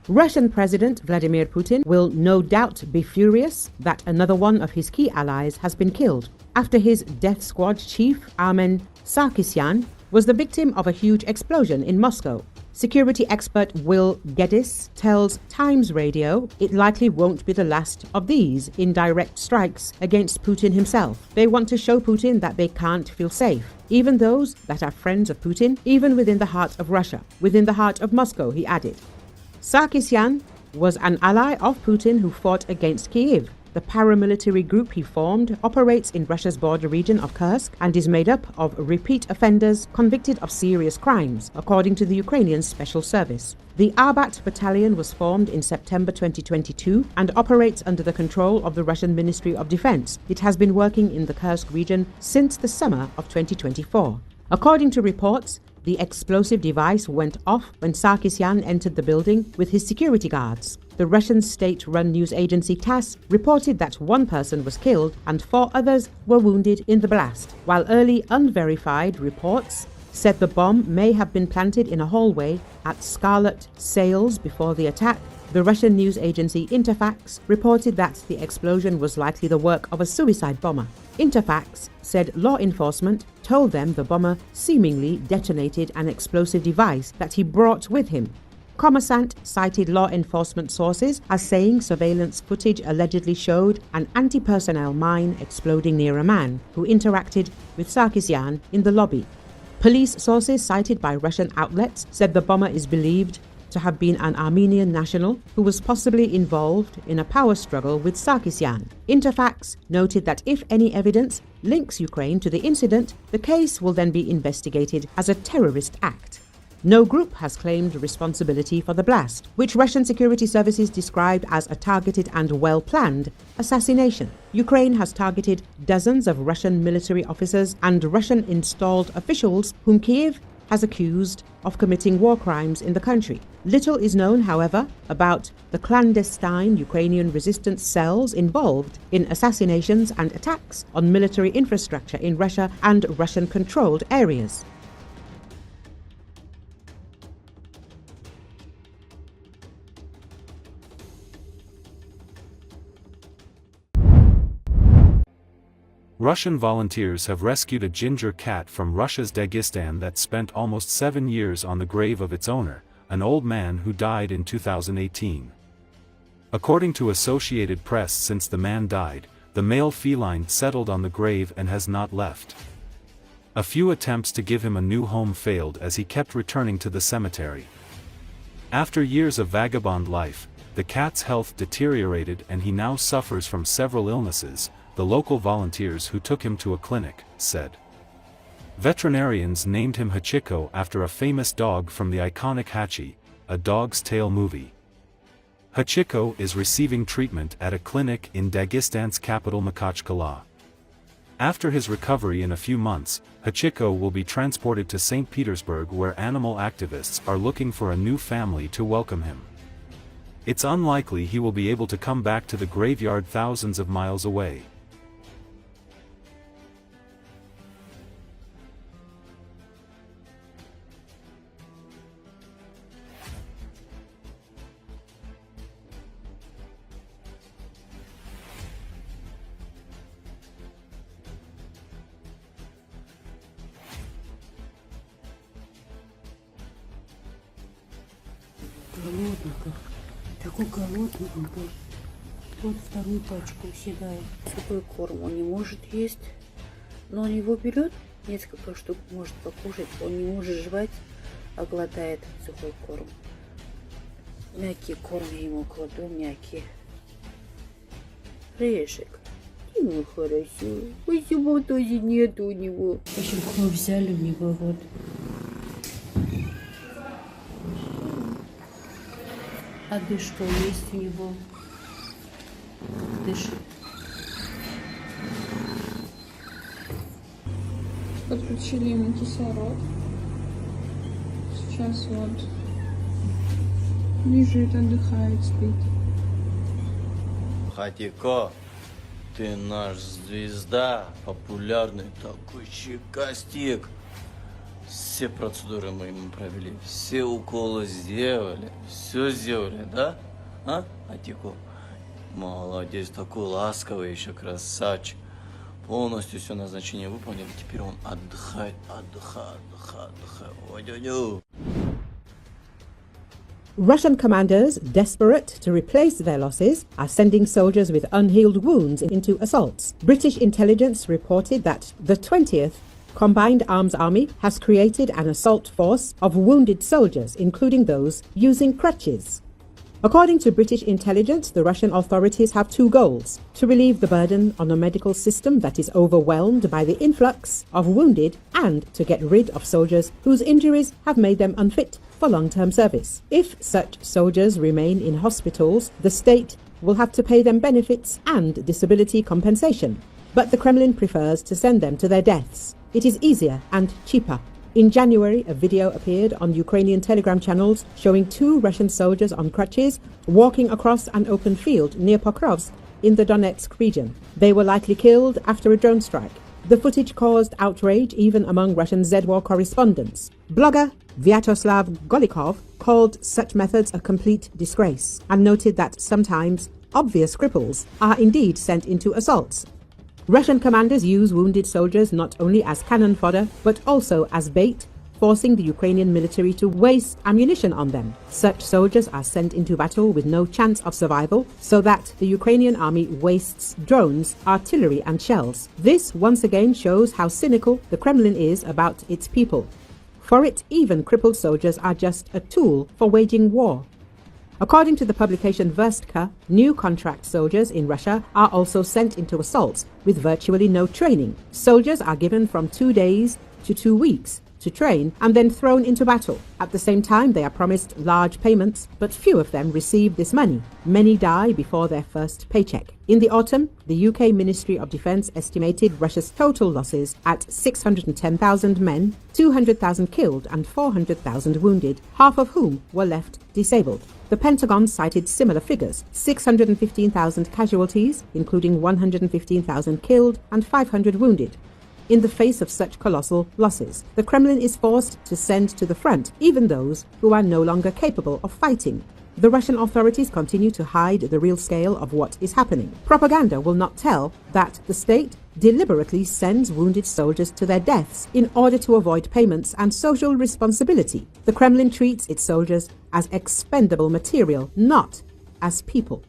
Russian President Vladimir Putin will no doubt be furious that another one of his key allies has been killed after his death squad chief, Armen Sariksyan, was the victim of a huge explosion in Moscow. Security expert Will Geddes tells Times Radio it likely won't be the last of these indirect strikes against Putin himself. They want to show Putin that they can't feel safe, even those that are friends of Putin, even within the heart of Russia, within the heart of Moscow, he added. Sarkisyan was an ally of Putin who fought against Kiev. The paramilitary group he formed operates in Russia's border region of Kursk and is made up of repeat offenders convicted of serious crimes, according to the Ukrainian Special Service. The Arbat Battalion was formed in September 2022 and operates under the control of the Russian Ministry of Defense. It has been working in the Kursk region since the summer of 2024. According to reports, the explosive device went off when Sarkisyan entered the building with his security guards. The Russian state-run news agency TASS reported that one person was killed and 4 others were wounded in the blast, while early unverified reports said the bomb may have been planted in a hallway at Scarlet Sales before the attack. The Russian news agency Interfax reported that the explosion was likely the work of a suicide bomber. Interfax said law enforcement told them the bomber seemingly detonated an explosive device that he brought with him. Kommersant cited law enforcement sources as saying surveillance footage allegedly showed an anti-personnel mine exploding near a man who interacted with Sarkisyan in the lobby. Police sources cited by Russian outlets said the bomber is believed to have been an Armenian national who was possibly involved in a power struggle with Sarkisyan. Interfax noted that if any evidence links Ukraine to the incident, the case will then be investigated as a terrorist act. No group has claimed responsibility for the blast, which Russian security services described as a targeted and well-planned assassination. Ukraine has targeted dozens of Russian military officers and Russian-installed officials whom Kyiv has accused of committing war crimes in the country. Little is known, however, about the clandestine Ukrainian resistance cells involved in assassinations and attacks on military infrastructure in Russia and Russian-controlled areas. Russian volunteers have rescued a ginger cat from Russia's Dagistan that spent almost 7 years on the grave of its owner, an old man who died in 2018. According to Associated Press, since the man died, the male feline settled on the grave and has not left. A few attempts to give him a new home failed as he kept returning to the cemetery. After years of vagabond life, the cat's health deteriorated and he now suffers from several illnesses, the local volunteers who took him to a clinic said. Veterinarians named him Hachiko after a famous dog from the iconic Hachi, A Dog's Tale movie. Hachiko is receiving treatment at a clinic in Dagistan's capital Makhachkala. After his recovery in a few months, Hachiko will be transported to St. Petersburg, where animal activists are looking for a new family to welcome him. It's unlikely he will be able to come back to the graveyard thousands of miles away. Голодный как. Такой голодный он был. Вот вторую пачку съедает. Сухой корм он не может есть. Но он его берет, несколько штук может покушать. Он не может жевать, а глотает сухой корм. Мягкий корм я ему кладу, мягкий. Решек. Ему хорошо. Почему тоже нет у него? В общем, кровь взяли у него вот. Одышка есть у него. Дышит. Подключили ему кислород. Сейчас вот лежит, отдыхает, спит. Хатико, ты наш звезда, популярный такой чекастик. Все процедуры мы ему провели, все уколы сделали, все сделали, да? А, Атико? Молодец, такой ласковый еще, красавчик. Полностью все назначение выполнили, теперь он отдыхает. Ой-ой-ой. Russian commanders, desperate to replace their losses, are sending soldiers with unhealed wounds into assaults. British intelligence reported that the 20th Combined Arms Army has created an assault force of wounded soldiers, including those using crutches. According to British intelligence, the Russian authorities have two goals: to relieve the burden on a medical system that is overwhelmed by the influx of wounded, and to get rid of soldiers whose injuries have made them unfit for long-term service. If such soldiers remain in hospitals, the state will have to pay them benefits and disability compensation. But the Kremlin prefers to send them to their deaths. It is easier and cheaper. In January, a video appeared on Ukrainian Telegram channels showing two Russian soldiers on crutches walking across an open field near Pokrovsk in the Donetsk region. They were likely killed after a drone strike. The footage caused outrage even among Russian Z-War correspondents. Blogger Vyacheslav Golikov called such methods a complete disgrace and noted that sometimes obvious cripples are indeed sent into assaults. Russian commanders use wounded soldiers not only as cannon fodder but also as bait, forcing the Ukrainian military to waste ammunition on them. Such soldiers are sent into battle with no chance of survival, so that the Ukrainian army wastes drones, artillery and shells. This once again shows how cynical the Kremlin is about its people. For it, even crippled soldiers are just a tool for waging war. According to the publication Verstka, new contract soldiers in Russia are also sent into assaults with virtually no training. Soldiers are given from 2 days to 2 weeks to train and then thrown into battle. At the same time, they are promised large payments, but few of them receive this money. Many die before their first paycheck. In the autumn, the UK Ministry of Defence estimated Russia's total losses at 610,000 men, 200,000 killed and 400,000 wounded, half of whom were left disabled. The Pentagon cited similar figures: 615,000 casualties, including 115,000 killed and 500 wounded. In the face of such colossal losses, the Kremlin is forced to send to the front even those who are no longer capable of fighting. The Russian authorities continue to hide the real scale of what is happening. Propaganda will not tell that the state deliberately sends wounded soldiers to their deaths in order to avoid payments and social responsibility. The Kremlin treats its soldiers as expendable material, not as people.